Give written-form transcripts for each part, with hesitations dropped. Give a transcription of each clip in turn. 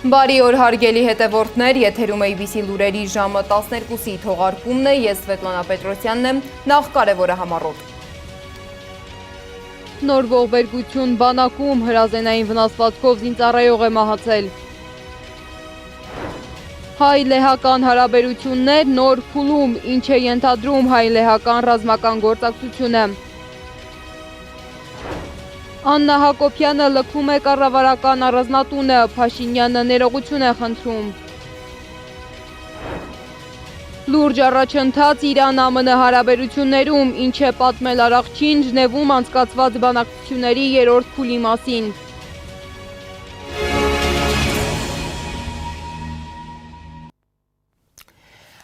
Բարի օր հարգելի հետևորդներ, եթերում ABC լուրերի ժամը 12-ի թողարկումն է, ես Սվետլանա Պետրոսյանն եմ, նախ կարևորը համառոտ։ Նոր ողբերգություն բանակում հրազենային վնասվածքով զինծառայող է մահացել։ Հայ-լեհական հարաբերություններ նոր փուլում, ինչ է ենթադրում հայ-լեհական ռազմական գործակցությունը։ Աննա Հակոբյանը լքվում է կառավարական առանձնատունը, Փաշինյանը ներողություն է խնդրում։ Լուրջ առաջընթաց Իրան-ԱՄՆ հարաբերություններում, ինչ է պատմել Արաղչին Ժնևում անցկացված բանակցությունների երրորդ փուլի մասին։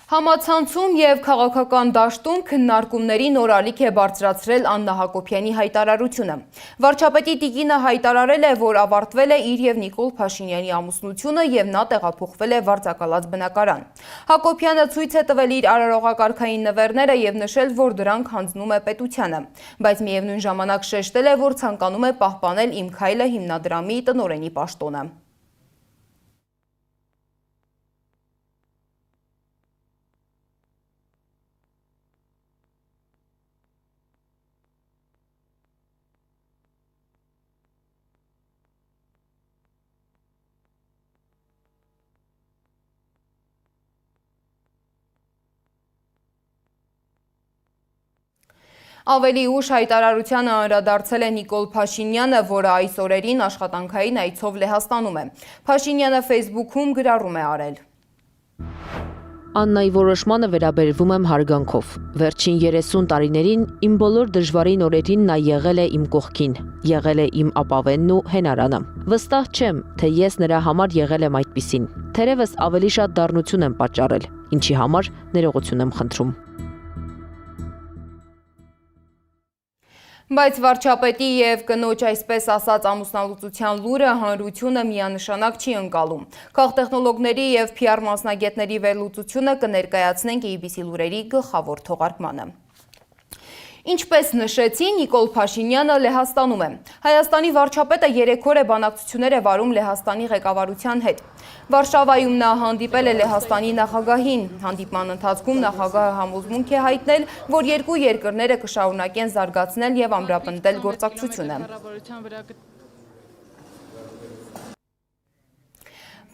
Համացանցում և քաղաքական դաշտում քննարկումների նոր ալիք է բարձրացրել Աննա Հակոբյանի հայտարարությունը։ Վարչապետի տիկինը հայտարարել է, որ ավարտվել է իր և Նիկոլ Փաշինյանի ամուսնությունը և նա տեղափոխվել է վարձակալած բնակարան։ Հակոբյանը ցույց է տվել իր արարողակարգային նվերները և նշել, որ դրանք հանձնում է պետությանը, բայց միևնույն ժամանակ շեշտել է, որ ցանկանում է պահպանել «Իմ քայլը» հիմնադրամի տնօրենի պաշտոնը։ Ավելի ուշ հայտարարությանը անդրադարձել է Նիկոլ Փաշինյանը, որը այս օրերին աշխատանքային այցով Լեհաստանում է։ Փաշինյանը Facebook-ում գրառում է արել. Աննայի որոշմանը վերաբերվում եմ հարգանքով։ Վերջին 30 տարիներին իմ բոլոր դժվարին օրերին նա եղել է իմ կողքին, եղել է իմ ապավենն ու հենարանը։ Վստահ չեմ, թե ես նրա համար եղել եմ այդպիսին։ Թերևս ավելի շատ դառնություն եմ պատճառել, ինչի համար ներողություն եմ խնդրում։ Բայց վարչապետի և կնոջ այսպես ասած ամուսնալուծության լուրը հանրությունը միանշանակ չի ընկալում։ Քաղտեխնոլոգների և PR մասնագետների վերլուծությունը կներկայացնենք ABC լուրերի գլխավոր թողարկմանը։ Ինչպես նշեցի, Նիկոլ Փաշինյանը Լեհաստանում է։ Հայաստանի վարչապետը 3 օր է բանակցություններ է վարում Լեհաստանի ղեկավարության հետ։ Վարշավայում նա հանդիպել է Լեհաստանի նախագահին։ Հանդիպման ընթացքում նախագահը համոզմունք է հայտնել, որ երկու երկրները կշարունակեն զարգացնել և ամրապնդել գործակցությունը։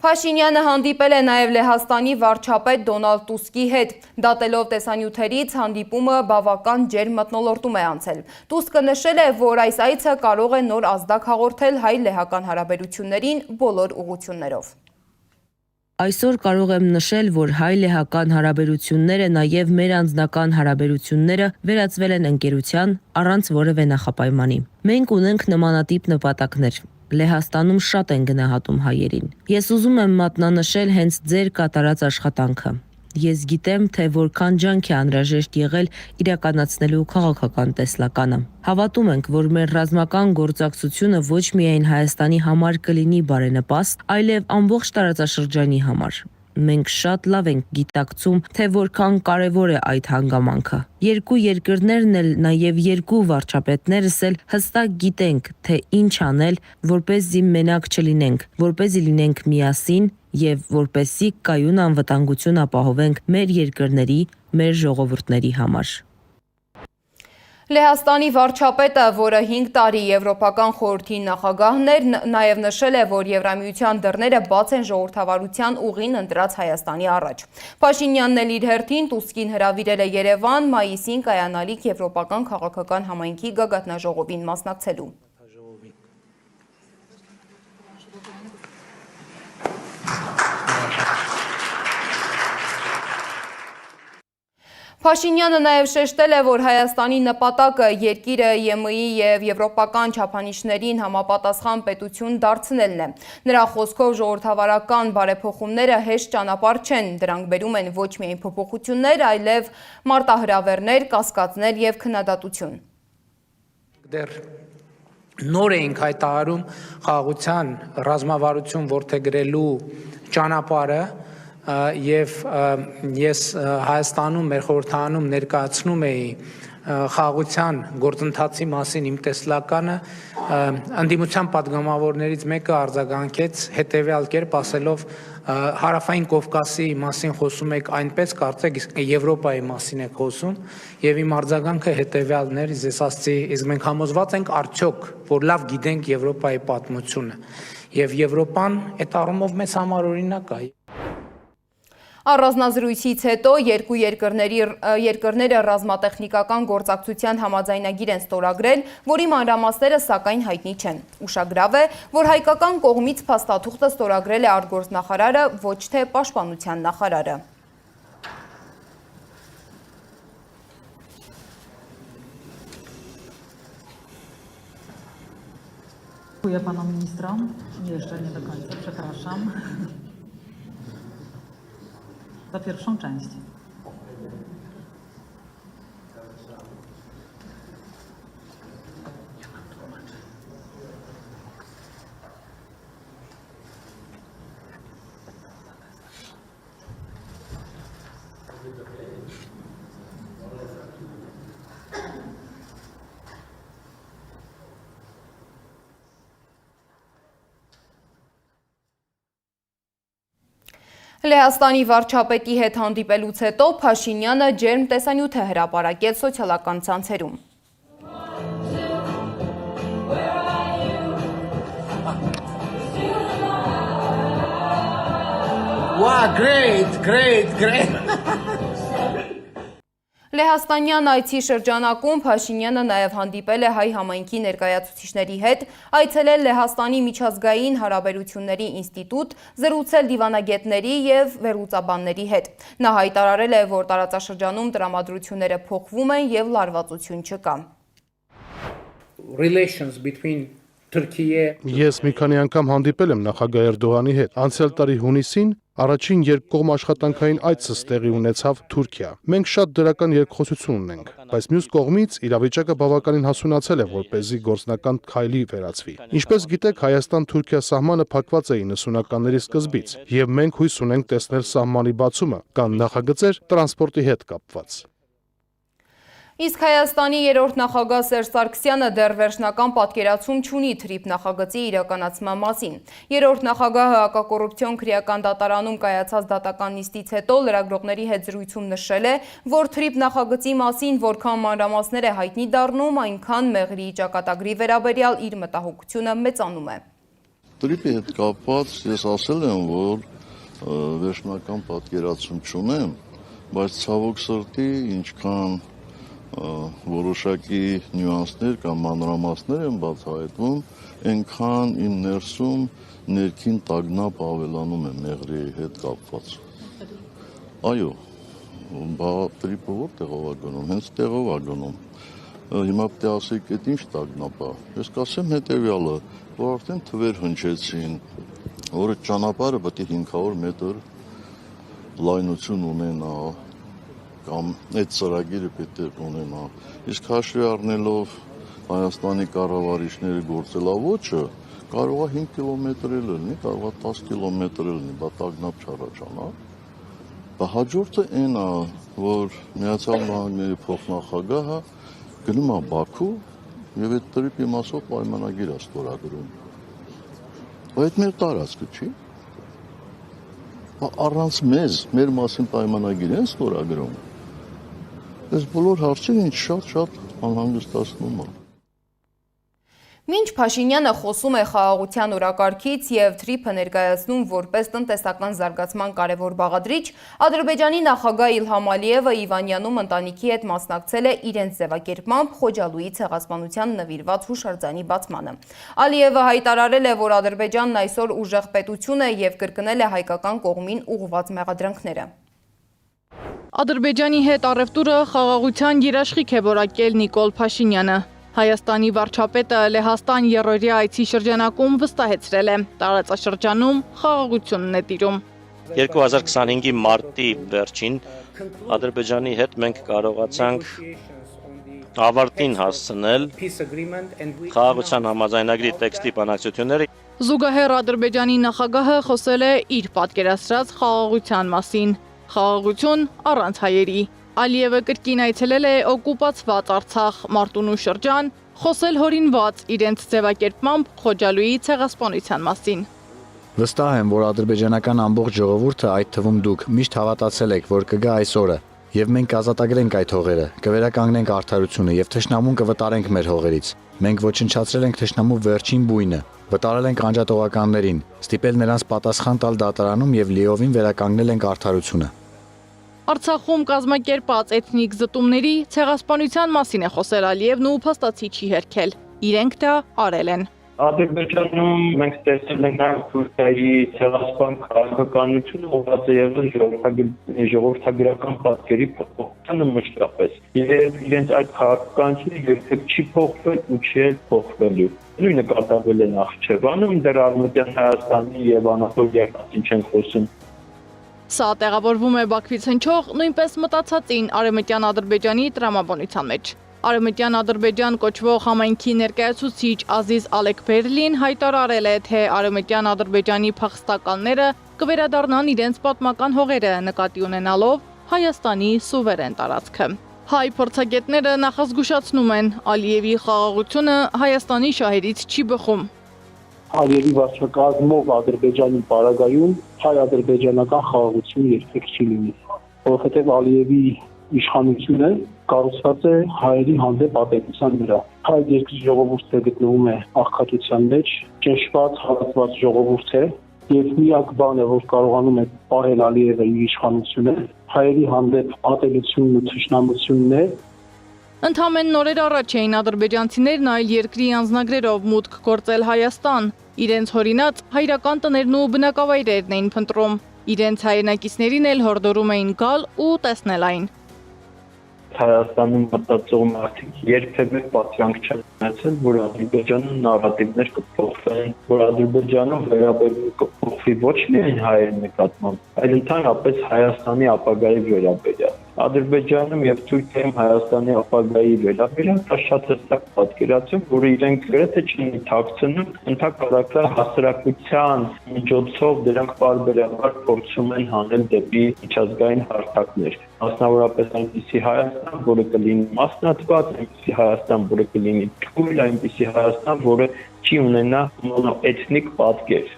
Փաշինյանը հանդիպել է նաև Լեհաստանի վարչապետ Դոնալդ Տուսկի հետ։ Դատելով տեսանյութերից հանդիպումը բավական ջերմ մթնոլորտում է անցել։ Տուսկը նշել է, որ այս այցը կարող է նոր ազդակ հաղորդել հայ-լեհական հարաբերություններին բոլոր ուղղություններով։ Այսօր կարող եմ նշել, որ հայ-լեհական հարաբերությունները, նաև մեր անձնական հարաբերությունները վերածվել են ընկերության առանց որևէ նախապայմանի։ Մենք ունենք նմանատիպ նպատակներ։ Լեհաստանում շատ են գնահատում հայերին։ Ես ուզում եմ մատնանշել հենց ձեր կատարած աշխատանքը։ Ես գիտեմ, թե որքան ջանք է անհրաժեշտ եղել իրականացնելու քաղաքական տեսլականը։ Հավատում ենք, որ մեր ռազմական գործակցությունը ոչ միայն Հայաստանի համար կլինի բարենպաստ, այլև ամբողջ տարածաշրջանի համար։ Մենք շատ լավ ենք գիտակցում, թե որքան կարևոր է այդ հանգամանքը։ Երկու երկրներն էլ, նաև երկու վարչապետներս էլ հստակ գիտենք, թե ինչ անել, որպեսզի մենակ չլինենք, որպեսզի լինենք միասին և որպեսզի կայուն անվտանգություն ապահովենք մեր երկրների, մեր ժողովուրդների համար։ Լեհաստանի վարչապետը, որը 5 տարի Եվրոպական խորհրդի նախագահն էր, նաև նշել է, որ Եվրամիության դռները բաց են ժողովրդավարության ուղին ընտրած Հայաստանի առաջ։ Փաշինյանն էլ իր հերթին Տուսկին հրավիրել է Երևան մայիսին կայանալիք Եվրոպական քաղաքական համայնքի գագաթնաժողովին մասնակցելու։ Փաշինյանը նաև շեշտել է, որ Հայաստանի նպատակը երկիրը ԵՄ-ի և եվրոպական չափանիշներին համապատասխան պետություն դարձնելն է։ Նրա խոսքով ժողովրդավարական բարեփոխումները հեշտ ճանապարհ չեն, դրանք բերում են ոչ միայն փոփոխություններ, այլև մարտահրավերներ, կասկածներ և քննադատություն։ Դեռ նոր էինք հայտարարում խաղաղության ռազմավարություն որդեգրելու ճանապարհը եւ ես Հայաստանում մեր խորհրդանում ներկայացնում էի խաղաղության գործընթացի մասին իմ տեսլականը անդիմության падգամավորներից մեկը արձագանքեց հետևյալ կերպ ասելով հարավային Կովկասի մասին խոսում եք այնպես կարծեք իսկ Եվրոպայի մասին եք խոսում եւ իմ արձագանքը հետևյալն էր ես ասացի իսկ մենք համոզված ենք արդյոք որ լավ գիտենք Եվրոպայի պատմությունը եւ Եվրոպան այդ առումով մեզ համար օրինակ է Առանձնազրույցից հետո երկու երկրները ռազմատեխնիկական գործակցության համաձայնագիր են ստորագրել, որի մանրամասները սակայն հայտնի չեն։ Ուշագրավ է, որ հայկական կողմից փաստաթուղթը ստորագրել է արտգործնախարարը, ոչ թե պաշտպանության նախարարը։ Dziękuję panom ministrom. Jeszcze nie do końca, przepraszam. Za pierwszą część. Լեհաստանի վարչապետի հետ հանդիպելուց հետո Փաշինյանը ջերմ տեսանյութ է հրապարակել սոցիալական ցանցերում։ Wow, great. Լեհաստանյան այցի շրջանակում Փաշինյանը նաև հանդիպել է հայ համայնքի ներկայացուցիչների հետ, այցելել Լեհաստանի միջազգային հարաբերությունների ինստիտուտ, զրուցել դիվանագետների և վերլուծաբանների հետ։ Նա հայտարարել է, որ տարածաշրջանում տրամադրությունները փոխվում են և լարվածություն չկա։ Relations between Ես մի քանի անգամ հանդիպել եմ նախագահ Էրդողանի հետ։ Անցյալ տարի հունիսին առաջին երկկողմ աշխատանքային այցս տեղի ունեցավ Թուրքիա։ Մենք շատ դրական երկխոսություն ունենք, բայց մյուս կողմից իրավիճակը բավականին հասունացել է, որպեսզի գործնական քայլի վերածվի։ Ինչպես գիտեք, Հայաստան-Թուրքիա սահմանը փակված է 90-ականների սկզբից, եւ մենք հույս ունենք տեսնել սահմանի բացումը կամ նախագծեր տրանսպորտի հետ կապված։ Իսկ Հայաստանի երրորդ նախագահ Սերժ Սարգսյանը դեռ վերջնական պատկերացում չունի թրիփ նախագծի իրականացման մասին։ Երրորդ նախագահը հակակոռուպցիոն քրեական դատարանում կայացած դատական նիստից հետո լրագրողների հետ զրույցում նշել է, որ թրիփ նախագծի մասին որքան մանրամասներ է հայտնի դառնում, այնքան մեղրի ճակատագրի վերաբերյալ իր մտահոգությունը մեծանում է։ Թրիփի հետ կապված ես ասել եմ, որ վերջնական պատկերացում չունեմ, բայց ցավոք սրտի ինչքան որոշակի նյուանսներ կամ մանրամասներ են բացահայտվում, այնքան իմ ներսում ներքին տագնապ ավելանում է մեղրի հետ կապված։ Այո, տրիպը որտեղով է գնում, հենց տեղով է գնում։ Հիմա պետք է ասեք, այդ ինչ տագնապ է։ Ես կասեմ հետևյալը, որ արդեն թվեր հնչեցին, որ այդ ճանապարհը պետք է 500 մետր լայնություն ունենա, կամ այդ ծրագիրը պետք է ունենա։ Իսկ հաշվի առնելով Հայաստանի կառավարիչների գործելավոճը, կարող է 5 կիլոմետր էլ լինի, կարող է 10 կիլոմետր էլ լինի, բա տագնապ չառաջանա։ Բա հաջորդը այն է, որ Միացյալ Նահանգների փոխնախագահը գնում է Բաքու եւ այդ տրիպի մասով պայմանագիր է ստորագրում։ Այդ մեր տարածքը չի։ Առանց մեզ, մեր մասին պայմանագիր են ստորագրում։ Այս բոլոր հարցերը ինձ շատ անհանգստացնում է։ Մինչ Փաշինյանը խոսում է խաղաղության օրակարգից և թրիփը ներկայացնում որպես տնտեսական զարգացման կարևոր բաղադրիչ, Ադրբեջանի նախագահ Իլհամ Ալիևը Իվանյանում ընտանիքի հետ մասնակցել է իրենց ձևակերպմամբ Խոջալույի ցեղասպանության նվիրված հուշարձանի բացմանը։ Ալիևը հայտարարել է, որ Ադրբեջանն այսօր ուժեղ պետություն է և կրկնել է հայկական կողմին ուղղված մեղադրանքները։ Ադրբեջանի հետ առևտուրը խաղաղության երաշխիք է որակել Նիկոլ Փաշինյանը։ Հայաստանի վարչապետը Լեհաստան երրորդյա այցի շրջանակում վստահեցրել է, տարածաշրջանում խաղաղությունն է տիրում։ 2025-ի մարտի վերջին Ադրբեջանի հետ մենք կարողացանք ավարտին հասցնել խաղաղության համաձայնագրի տեքստի բանակցությունները։ Զուգահեռ Ադրբեջանի նախագահը խոսել է իր պատկերացրած խաղաղության մասին։ Խաղաղություն առանց հայերի։ Ալիևը կրկին այցելել է օկուպացված Արցախ, Մարտունու շրջան, խոսել հորինված իրենց ձևակերպմամբ Խոջալույի ցեղասպանության մասին։ Վստահ եմ, որ ադրբեջանական ամբողջ ժողովուրդը, այդ թվում դուք, միշտ հավատացել եք, որ կգա այս օրը, եւ մենք կազատագրենք այդ հողերը, կվերականգնենք արդարությունը եւ թշնամուն կվտարենք մեր հողերից։ Մենք ոչնչացրել ենք թշնամու վերջին բույնը, վտարել ենք անջատողականներին, ստիպել նրանց պատասխան տալ դատարանում եւ լիովին վերականգնել ենք արդարությունը։ Արցախում կազմակերպած էթնիկ զտումների ցեղասպանության մասին է խոսել Ալիևն ու փաստացի չի հերքել։ Իրենք դա արել են։ Ադրբեջանում մենք տեսել ենք նաև Թուրքիայի ցեղասպան քաղաքականությունը, ուղղված է եղել ժողովրդագրական պատկերի փոփոխությանը մշտապես։ Եվ իրենց այդ քաղաքականությունը երբեք չի փոխվել ու չի փոխվելու։ Նույնը կատարվել է Նախիջևանում, դեռ Արևմտյան Հայաստանի եւ Անատոլիայի մասին չեն խոսում։ Սա տեղավորվում է Բաքվից հնչող նույնպես մտածածին Արևմտյան Ադրբեջանի տրամաբանության մեջ։ Արևմտյան Ադրբեջան կոչվող համայնքի ներկայացուցիչ Ազիզ Ալեքբերլին հայտարարել է, թե Արևմտյան Ադրբեջանի փախստականները կվերադառնան իրենց պատմական հողերը, նկատի ունենալով Հայաստանի սուվերեն տարածքը։ Հայ փորձագետները նախազգուշացնում են, Ալիևի խաղաղությունը Հայաստանի շահերից չի բխում։ Ալիևի վարչակազմով Ադրբեջանի պարագայում հայ-ադրբեջանական խաղաղություն երբեք չի լինի, որովհետև Ալիևի իշխանությունը կառուցված է հայերի հանդեպ ատելության վրա։ Հայ երկրի ժողովուրդը գտնվում է աղքատության մեջ, ճնշված, հարվածված ժողովուրդ է, եւ միակ բանը, որ կարողանում է պահել Ալիևը իր իշխանությունը, հայերի հանդեպ ատելությունն ու թշնամությունն է։ Ընդամենը նորեր առաջ էին ադրբեջանցիներն այլ երկրի անձնագրերով մուտք գործել Հայաստան։ Իրենց հորինած հայրական տներն ու բնակավայրերն էին փնտրում։ Իրենց հայրենակիցներին էլ հորդորում էին գալ ու տեսնել այն։ Հայաստանում մտածող մարդիկ երբևէ պատրանք չեն ունեցել, որ Ադրբեջանում նարատիվներ կփոխվեն, որ Ադրբեջանում վերաբերումը կփոխվի ոչ միայն հայերի նկատմամբ, այլ ընդհանրապես Հայաստանի ապագայի վերաբերյալ։ Ադրբեջանում եւ Թուրքիայում Հայաստանի ապագայի վերաբերյալ շատ հստակ պատկերացում, որ իրենք գրեթե չեն թաքցնում, ընդհանրապես հասարակության միջոցով դրանք բարբերաբար փորձում են հանել դեպի միջազգային հարթակներ։ Մասնավորապես այնպիսի Հայաստան, որը կլինի մասնատված, այնպիսի Հայաստան, որը կլինի թույլ, այնպիսի Հայաստան, որը չի ունենա մոնոէթնիկ պատկեր։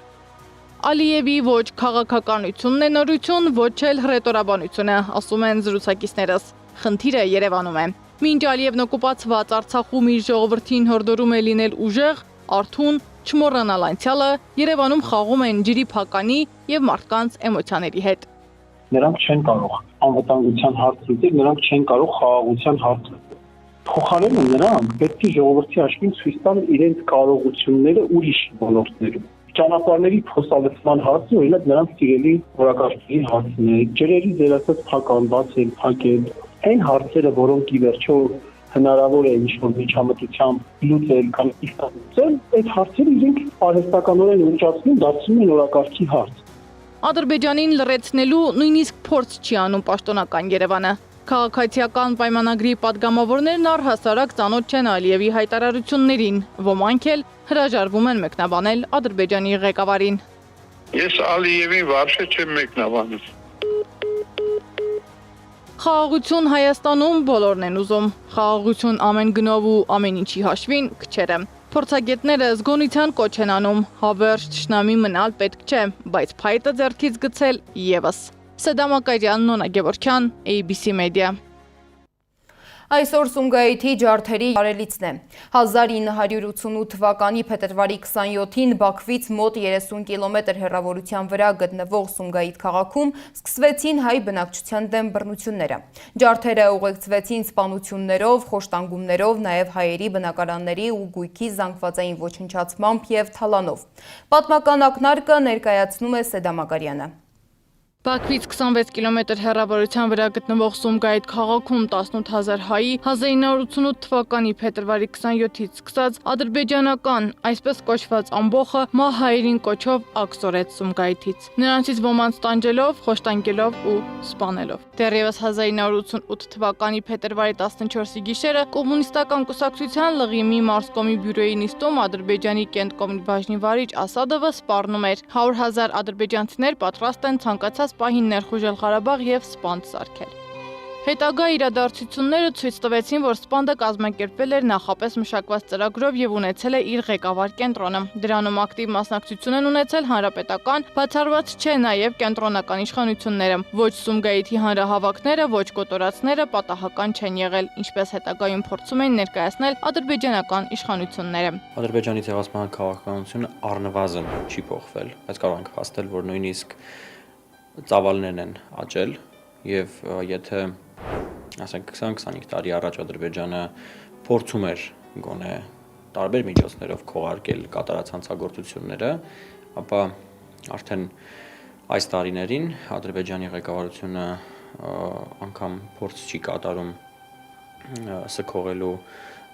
Ալիևի ոչ քաղաքականությունն է նորություն, ոչ էլ հռետորաբանությունը, ասում են զրուցակիցներս։ Խնդիրը Երևանում է։ Մինչ Ալիևն օկուպացված Արցախում իր ժողովրդին հորդորում է լինել ուժեղ, արթուն, չմոռանալ անցյալը, Երևանում խաղում են ջրի փականի եւ մարդկանց էմոցիաների հետ։ Նրանք չեն կարող անվտանգության հարց լուծել, նրանք չեն կարող խաղաղության հարց լուծել։ Փոխարենը նրանք պետք է ժողովրդի աշխին ցույց տան իրենց կարողությունները ուրիշ ոլորտներում։ Ճանապարհների փոխալցման հարցը օրինակ նրանց սիրելի որակարգերի հարցն է, ջրերի դերասած փականված են, փակել, այն հարցերը, որոնք ի վերջո հնարավոր է ինչ-որ միջամտությամբ լուծել կամ իշխանացնել, այդ հարցերը իրենք արհեստականորեն ուղղացնում, դարձնում են օրակարգի հարց։ Ադրբեջանին լրացնելու նույնիսկ փորձ չի անում պաշտոնական Երևանը։ Քաղաքացիական պայմանագրի падգամավորներն առհասարակ ծանոթ չեն Ալիևի հայտարարություններին, ոմանք էլ հրաժարվում են մեկնաբանել Ադրբեջանի ղեկավարին։ Ես Ալիևին վարշե չեմ մեկնաբանում։ Խաղաղություն Հայաստանում բոլորն են ուզում։ Խաղաղություն ամեն գնով ու ամեն ինչի հաշվին քչերը։ Փորձագետները զգոնության կոչ են անում, հավերժ թշնամի մնալ պետք չէ, բայց փայտը ձեռքից գցել եւս։ Սեդամակարյան, Նոնա Գևորքյան, ABC Media։ Այսօր Սումգայիթի ջարդերի արելիցն է։ 1988 թվականի փետրվարի 27-ին Բաքվից մոտ 30 կիլոմետր հեռավորության վրա գտնվող Սումգայիթ քաղաքում սկսվեցին հայ բնակչության դեմ բռնությունները։ Ջարդերը ուղեկցվեցին սպանություններով, խոշտանգումներով, նաև հայերի բնակարանների ու գույքի զանգվածային ոչնչացմամբ և թալանով։ Պատմական ակնարկը ներկայացնում է Սեդամակարյանը։ Բաքվից 26 կիլոմետր հեռավորության վրա գտնվող Սումգայիթ քաղաքում 18000 հայի 1988 թվականի փետրվարի 27-ից սկսած ադրբեջանական, այսպես կոչված ամբոխը մահայերին կոչով աքսորեց Սումգայիթից։ Նրանցից ոմանց տանջելով, խոշտանգելով ու սպանելով։ Դեռևս 1988 թվականի փետրվարի 14-ի գիշերը կոմունիստական կուսակցության ԼՂԻՄ-ի Մարսկոմի բյուրոյի նիստում Ադրբեջանի կենտկոմի բաժնի վարիչ Ասադովը սպառնում էր 100,000 ադրբեջանցիներ պատրաստ են ցանկացած պահին ներխուժել Ղարաբաղ եւ սպանդ սարքել։ Հետագա իրադարձությունները ցույց տվեցին, որ սպանդը կազմակերպվել էր նախապես մշակված ծրագրով եւ ունեցել է իր ղեկավար կենտրոնը։ Դրանում ակտիվ մասնակցություն են ունեցել հանրապետական, բացառված չէ նաեւ կենտրոնական իշխանությունները։ Ոչ Սումգայիթի հանրահավաքները, ոչ կոտորածները պատահական չեն եղել, ինչպես հետագայում փորձում են ներկայացնել ադրբեջանական իշխանությունները։ Ադրբեջանի ցեղասպանական քաղաքականությունը առնվազն չի փոխվել, բայց կարող ենք փաստել, որ նույնիսկ ծավալներն են աճել եւ եթե ասենք 20-25 տարի առաջ Ադրբեջանը փորձում էր գոնե տարբեր միջոցներով քողարկել կատարած հանցագործությունները, ապա արդեն այս տարիներին Ադրբեջանի ղեկավարությունը անգամ փորձ չի կատարում սքողելու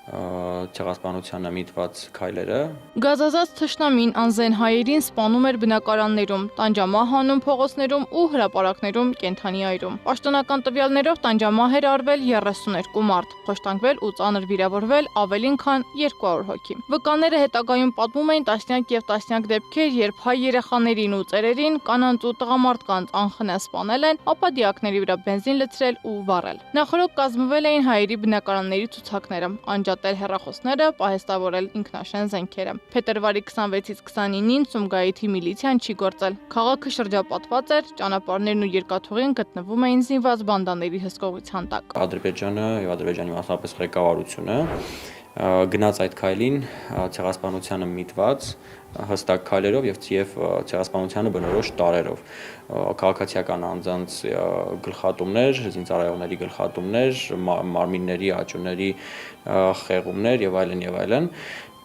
ցեղասպանությանը միտված քայլերը։ Գազազած թշնամին անզեն հայերին սպանում էր բնակարաններում, տանջամահ հանում փողոցներում ու հրապարակներում կենթանի այրում։ Պաշտոնական տվյալներով տանջամահ էր արվել 32 մարդ, խոշտանգվել ու ծանր վիրավորվել ավելին քան 200 հոգի։ Վկաները հետագայում պատմում էին տասնյակ եւ տասնյակ դեպքեր, երբ հայ երեխաներին ու ծերերին, կանանց ու տղամարդկանց անխնա սպանել են, ապա դիակների վրա բենզին լցրել ու վառել։ Նախորդ կազմվել էին հայերի բնակարանների ցուցակները, անջատել հեռախոսները, պահեստավորել ինքնաշեն զենքերը։ Փետրվարի 26-ից 29-ին Սումգայիթի միլիցիան չի գործել։ Քաղաքը շրջապատված էր, ճանապարհներն ու երկաթուղին գտնվում էին զինված բանդաների հսկողության տակ։ Ադրբեջանը եւ Ադրբեջանի մասնապես ղեկավարությունը գնաց այդ քայլին ցեղասպանությանը միտված հստակ քայլերով եւ ցեղասպանությանը բնորոշ տարերով քաղաքացիական անձանց գլխատումներ, զինծառայողների գլխատումներ, մարմինների, աճուների խեղումներ եւ այլն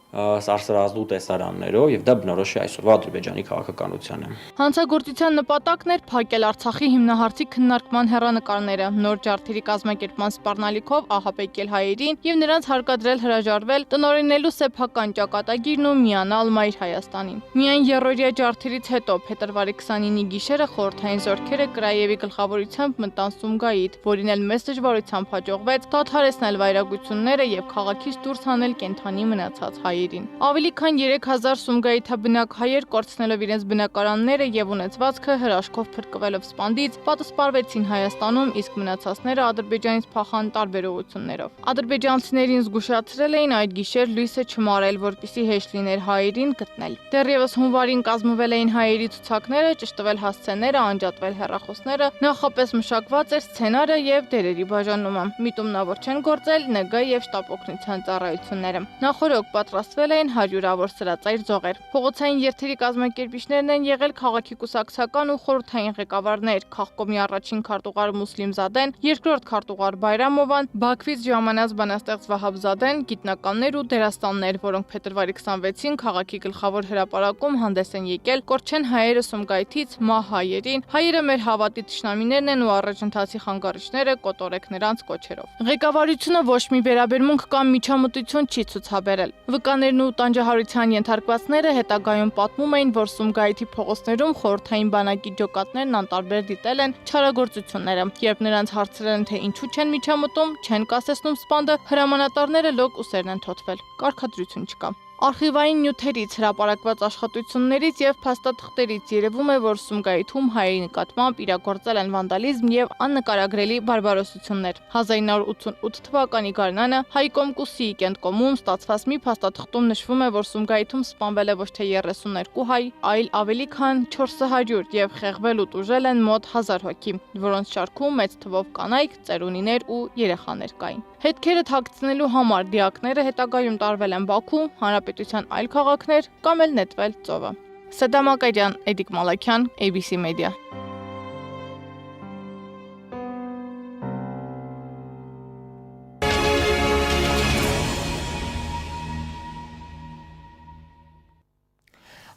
սարսռազդու տեսարաններով եւ դա բնորոշ է այսօրվա Ադրբեջանի քաղաքականությանը։ Հանցագործության նպատակն էր փակել Արցախի հիմնահարցի քննարկման հեռանկարները, նոր ջարդերի կազմակերպման սպառնալիքով ահապեկել հայերին եւ նրանց հարկադրել հրաժարվել, տնօրինելու սեփական ճակատագիրն ու միանալ Մայր Հայաստանին։ Միայն երրորդյա ջարդերից հետո փետրվարի 29-ի գիշերը խորհրդային զորքերը Կրաևի գլխավորությամբ մտան Սումգայիթ, որին էլ մեծ դժվարությամբ հաջողվեց դադարեցնել վայրագությունները եւ քաղաքից դուրս հանել կենթանի մնացած հայերին։ Ավելի քան 3000 Սումգայիթաբնակ հայեր կորցնելով իրենց բնակարանները եւ ունեցվածքը հրաշքով փրկվելով սպանդից պատասպարվեցին Հայաստանում, իսկ մնացածները Ադրբեջանից փախան տարբեր ուղղություններով։ Ադրբեջանցիներին զգուշացրել էին այդ գիշեր լույսը չմարել, որպեսզի հեշտ լիներ հայերին գտնել։ Դեռևս հունվարին կազմվել էին հայերի ցուցակները, ճշտվել հասցեները, անջատվել հեռախոսները, նախապես մշակված էր սցենարը եւ դերերի բաժանումը։ Միտումնավոր չեն գործել ՆԳ եւ շտապ օգնության ծառայությունները։ Նախորդ պատրաստվել էին հարյուրավոր սրածայր ձողեր։ Փողոցային երթերի կազմակերպիչներն են եղել քաղաքի կուսակցական ու խորհրդային ղեկավարներ, քաղկոմի առաջին քարտուղար Մուսլիմզադեն, երկրորդ քարտուղար Բայրամովան, Բաքվից ժամանած բանաստեղծ Վահաբզադեն, գիտնականներ ու դերասաններ, որոնք փետրվարի 26-ին քաղաքի գլխավոր հրապարակում հանդես են եկել կորչեն հայերը Սումգայիթից մահ հայերին, հայերը մեր հավատի թշնամիներն են ու առաջընթացի խանգարիչները կոտորեք նրանց կոչերով։ Ղեկավարությունը ոչ մի վերաբերմունք կամ միջամտություն չի ցուցաբերել։ Վկաներն ու տանջահարության ենթարկվածները հետագայում պատմում էին, որ Սումգայիթի փողոցներում խորհրդային բանակի ջոկատներն անտարբեր դիտել են չարագործությունները։ Երբ նրանց հարցրել են, թե ինչու չեն միջամտում, չեն կասեցնում սպանդը, հրամանատարները լոկ ուսերն են թոթվել։ Կարգադրություն չկա։ Արխիվային նյութերից, հրապարակված աշխատություններից եւ փաստաթղթերից երևում է, որ Սումգայիթում հայերի նկատմամբ իրագործել են վանդալիզմ եւ աննկարագրելի բարբարոսություններ։ 1988 թվականի գարնանը Հայկոմ Կուսիի կենտկոմում ստացված մի փաստաթղթում նշվում է, որ Սումգայիթում սպանվել է ոչ թե 32 հայ, այլ ավելի քան 400 եւ խեղվել ու տուժել են մոտ 1000 հոգի, որոնց շարքում մեծ թվով կանայք, ծերունիներ ու երեխաներ կային։ Հետքերը թաքցնելու համար դիակները հետագայում տարվել են Բաքու, Հանրապետության այլ քաղաքներ կամ էլ նետվել ծովը։ Սեդամ Ակարյան, Էդիկ Մալաքյան, ABC Media։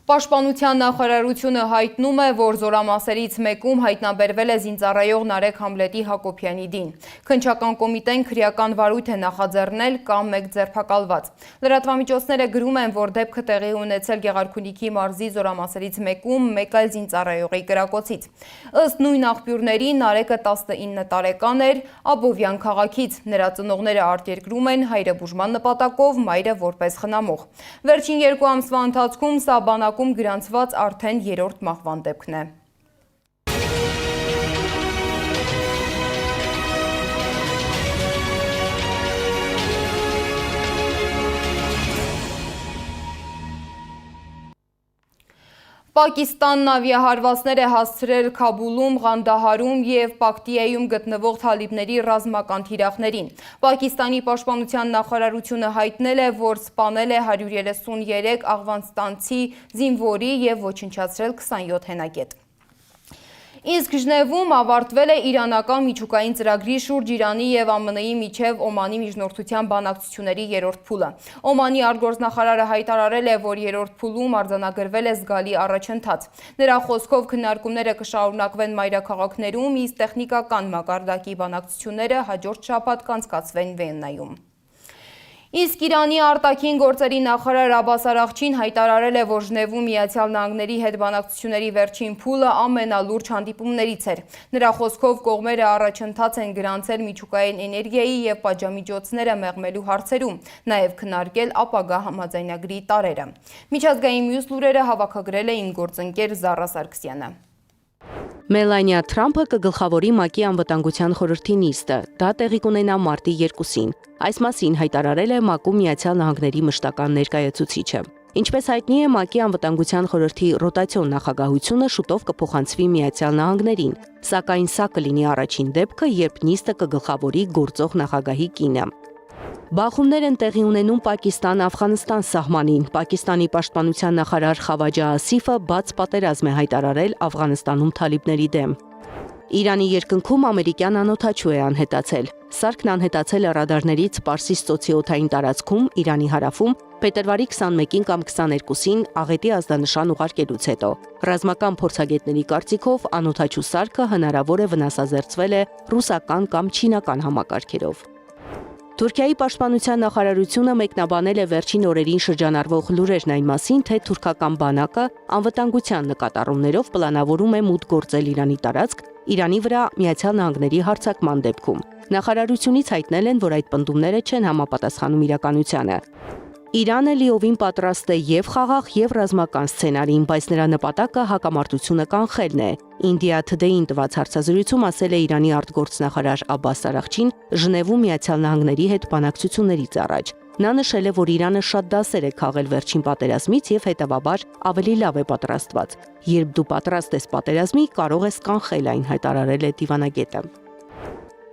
Պաշտպանության նախարարությունը հայտնում է, որ զորամասերից մեկում հայտնաբերվել է զինծառայող Նարեկ Համլետի Հակոբյանի դին։ Քննչական կոմիտեն քրեական վարույթ է նախաձեռնել կամ մեկ ձերբակալված։ Լրատվամիջոցները գրում են, որ դեպքը տեղի ունեցել Գեղարքունիքի մարզի զորամասերից մեկում մեկ այլ զինծառայողի կրակոցից։ Ըստ նույն աղբյուրների Նարեկը 19 տարեկան էր, Աբովյան քաղաքից։ Նրա ծնողները արտերկրում են հայրը բուժման նպատակով, մայրը որպես խնամող։ Վերջին 2 ամսվա ընթացքում սա բանակում գրանցված արդեն 3-րդ մահվան դեպքն է։ Պակիստանն ավիահարվածներ է հասցրել Քաբուլում, Ղանդահարում և Պակտիայում գտնվող թալիբների ռազմական թիրախներին։ Պակիստանի պաշտպանության նախարարությունը հայտնել է, որ սպանել է 133 աֆղանստանցի զինվորի և ոչնչացրել 27 հենակետ։ Իսկ Ժնևում ավարտվել է իրանական միջուկային ծրագրի շուրջ Իրանի և ԱՄՆ-ի միջև Օմանի միջնորդության բանակցությունների երրորդ փուլը։ Օմանի արտգործնախարարը հայտարարել է, որ երրորդ փուլում արձանագրվել է զգալի առաջընթաց։ Նրա խոսքով քննարկումները կշարունակվեն մայրաքաղաքներում, իսկ տեխնիկական մակարդակի բանակցությունները հաջորդ շաբաթ կանցկացվեն Վիեննայում։ Իսկ Իրանի արտաքին գործերի նախարար Աբբաս Արաղչին հայտարարել է, որ Ժնևում Միացյալ Նահանգների հետ բանակցությունների վերջին փուլը ամենալուրջ հանդիպումներից էր։ Նրա խոսքով կողմերը առաջընթաց են գրանցել միջուկային էներգիայի և պատժամիջոցները մեղմելու հարցերում, նաև քննարկել ապագա համաձայնագրի տարրերը։ Միջազգային մյուս լուրերը հավաքագրել է իմ գործընկեր Զառա Սարգսյանը։ Մելանիա Թրամփը կգլխավորի ՄԱԿ-ի անվտանգության խորհրդի նիստը, դա տեղի կունենա մարտի 2-ին։ Այս մասին հայտարարել է ՄԱԿ-ում Միացյալ Նահանգների մշտական ներկայացուցիչը։ Ինչպես հայտնի է, ՄԱԿ-ի անվտանգության խորհրդի ռոտացիոն նախագահությունը շուտով կփոխանցվի Միացյալ Նահանգներին, սակայն սա կլինի առաջին դեպքը, երբ նիստը կգլխավորի գործող նախագահի կինը։ Բախումներ են տեղի ունենում Պակիստան-Աֆղանստան սահմանին։ Պակիստանի պաշտպանության նախարար Խավաջա Ասիֆը բաց պատերազմ է հայտարարել Աֆղանստանում թալիբների դեմ։ Իրանի երկնքում ամերիկյան անօդաչու է անհետացել։ Սարքն անհետացել է ռադարներից Պարսից ծոցի օդային տարածքում Իրանի հարավում փետրվարի 21-ին կամ 22-ին աղետի ազդանշան ուղարկելուց հետո։ Ռազմական փորձագետների կարծիքով անօդաչու սարքը հնարավոր է վնասազերծվել է ռուսական կամ չինական համակարգերով։ Թուրքիայի պաշտպանության նախարարությունը մեկնաբանել է վերջին օրերին շրջանառվող լուրերն այն մասին, թե թուրքական բանակը անվտանգության նկատառումներով պլանավորում է մուտք գործել Իրանի տարածք Իրանի վրա Միացյալ Նահանգների հարձակման դեպքում։ Նախարարությունից հայտնել են, որ այդ պնդումները չեն համապատասխանում իրականությանը։ Իրանը լիովին պատրաստ է եւ խաղաղ եւ ռազմական սցենարին, բայց նրա նպատակը հակամարտությունը կանխելն է։ India Today-ին տված հարցազրույցում ասել է Իրանի արտգործնախարար Աբբաս Արաղչին Ժնևում Միացյալ Նահանգների հետ բանակցություններից առաջ։ Նա նշել է, որ Իրանը շատ դասեր է քաղել վերջին պատերազմից եւ հետեւաբար ավելի լավ է պատրաստված։ Երբ դու պատրաստ ես պատերազմի, կարող ես կանխել այն, հայտարարել է դիվանագետը։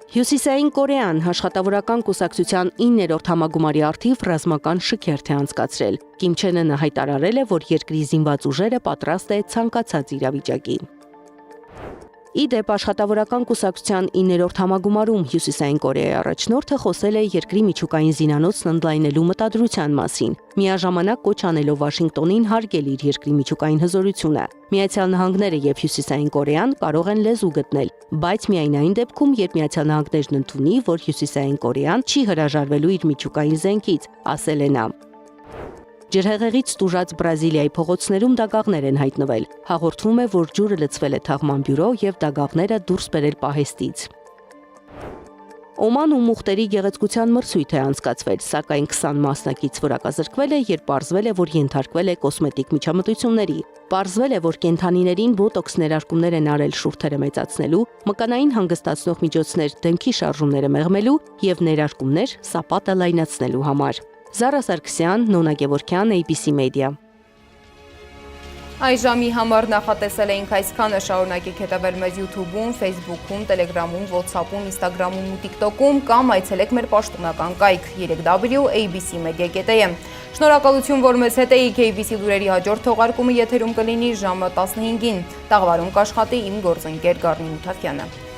Հյուսիսային Կորեան աշխատավորական կուսակցության 9-րդ համագումարի առթիվ ռազմական շքերթ է անցկացրել։ Կիմ Չեն Ընը հայտարարել է, որ երկրի զինված ուժերը պատրաստ է ցանկացած իրավիճակի։ Ի դեպ, աշխատավորական կուսակցության 9-րդ համագումարում Հյուսիսային Կորեայի առաջնորդը խոսել է երկրի միջուկային զինանոցն ընդլայնելու մտադրության մասին, միաժամանակ կոչ անելով Վաշինգտոնին հարգել իր երկրի միջուկային հզորությունը։ Միացյալ Նահանգները եւ Հյուսիսային Կորեան կարող են լեզու գտնել, բայց միայն այն դեպքում, երբ Միացյալ Նահանգներն ընդունի, որ Հյուսիսային Կորեան չի հրաժարվելու իր միջուկային զենքից, ասել է նա։ Ջրհեղեղից տուժած Բրազիլիայի փողոցներում դագաղներ են հայտնվել։ Հաղորդվում է, որ ջուրը լցվել է թաղման բյուրո եւ դագաղները դուրս բերել պահեստից։ Օմանում ուխտերի գեղեցկության մրցույթ է անցկացվել, սակայն 20 մասնակից որակազրկվել է, երբ պարզվել է, որ ենթարկվել է կոսմետիկ միջամտությունների։ Պարզվել է, որ կենդանիներին բոտոքս ներարկումներ են արել շուրթերը մեծացնելու, մկանային հանգստացնող միջոցներ դեմքի շարժումները մեղմելու եւ ներարկումներ սապատը լայնացնելու համար։ Զառա Սարգսյան, Նոնա Գևորգյան, ABC Media։ Այս ժամի համար նախատեսել էինք այսքանը, շարունակեք հետևել մեզ YouTube-ում, Facebook-ում, Telegram-ում, WhatsApp-ում, Instagram-ում ու TikTok-ում կամ այցելեք մեր պաշտոնական կայք www.abcmedia.am։ Շնորհակալություն, որ մեզ հետ էիք։ ABC լուրերի հաջորդ թողարկումը եթերում կլինի ժամը 15-ին։ Տաղավարում կաշխատի իմ գործընկեր Գառնի Մութաֆյանը։